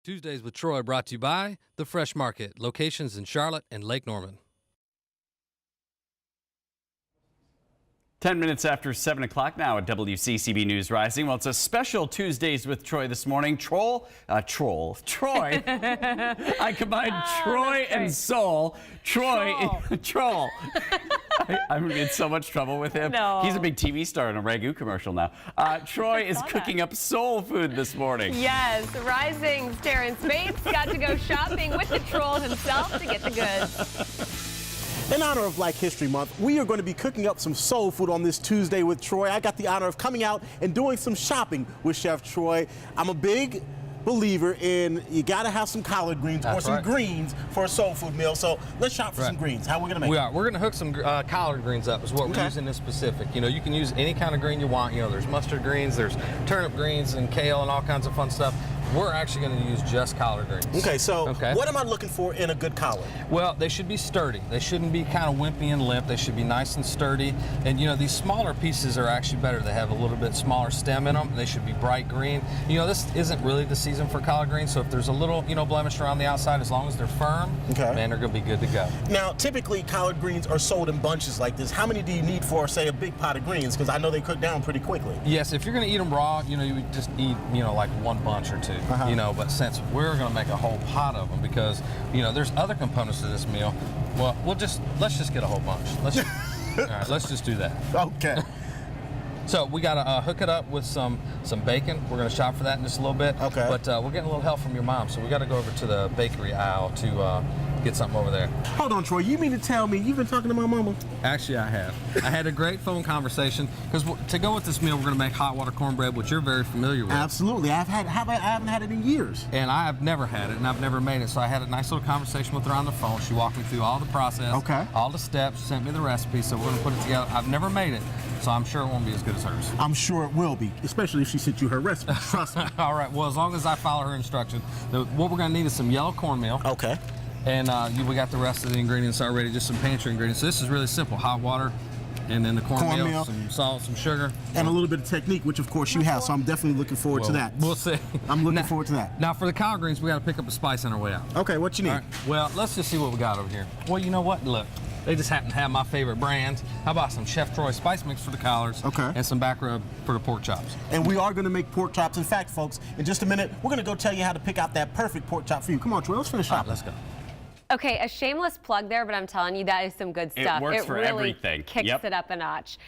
Tuesdays with Troy brought to you by The Fresh Market, locations in Charlotte and Lake Norman. 10 minutes after 7 o'clock now at WCCB News Rising. Well, it's a special Tuesdays with Troy this morning. Troy. I combined Troy and Soul. Troll. I'm in so much trouble with him. No. He's a big TV star in a Ragu commercial now. Troy is cooking up soul food this morning. Yes, Rising's Terrence Bates got to go shopping with the troll himself to get the goods. In honor of Black History Month, we are going to be cooking up some soul food on this Tuesday with Troy. I got the honor of coming out and doing some shopping with Chef Troy. I'm a big believer in you got to have some collard greens or some greens for a soul food meal. So let's shop for some greens. How are we going to make it? We're going to hook some collard greens up is what we're using in specific. You know, you can use any kind of green you want. You know, there's mustard greens, there's turnip greens and kale and all kinds of fun stuff. We're actually going to use just collard greens. Okay, so what am I looking for in a good collard? Well, they should be sturdy. They shouldn't be kind of wimpy and limp. They should be nice and sturdy. And, you know, these smaller pieces are actually better. They have a little bit smaller stem in them. They should be bright green. You know, this isn't really the season for collard greens, so if there's a little, you know, blemish around the outside, as long as they're firm, man, they're going to be good to go. Now, typically, collard greens are sold in bunches like this. How many do you need for, say, a big pot of greens? Because I know they cook down pretty quickly. Yes, if you're going to eat them raw, you know, you would just eat, you know, like one bunch or two, you know, but since we're going to make a whole pot of them because, you know, there's other components to this meal, well, let's just get a whole bunch. All right, let's just do that. Okay. So we got to hook it up with some bacon. We're going to shop for that in just a little bit. Okay. But we're getting a little help from your mom, so we got to go over to the bakery aisle to get something over there. Hold on, Troy. You mean to tell me you've been talking to my mama? Actually, I have. I had a great phone conversation because to go with this meal, we're going to make hot water cornbread, which you're very familiar with. Absolutely. I haven't had it in years. And I've never had it, and I've never made it. So I had a nice little conversation with her on the phone. She walked me through all the process, all the steps, sent me the recipe. So we're going to put it together. I've never made it, so I'm sure it won't be as good as hers. I'm sure it will be, especially if she sent you her recipe. Trust me. All right. Well, as long as I follow her instructions. What we're going to need is some yellow cornmeal. Okay. And we got the rest of the ingredients already, just some pantry ingredients. So this is really simple: hot water, and then the cornmeal, some salt, some sugar, and a little bit of technique, which of course you have. So I'm definitely looking forward to that. We'll see. I'm looking forward to that. Now for the collard greens, we got to pick up a spice on our way out. Okay, what you need? All right. Well, let's just see what we got over here. Well, you know what? Look, they just happen to have my favorite brand. How about some Chef Troy spice mix for the collards? Okay. And some back rub for the pork chops. And we are going to make pork chops. In fact, folks, in just a minute, we're going to go tell you how to pick out that perfect pork chop for you. Come on, Troy, let's finish shopping. Let's go. Okay, a shameless plug there, but I'm telling you, that is some good stuff. It works for really everything. Kicks it up a notch.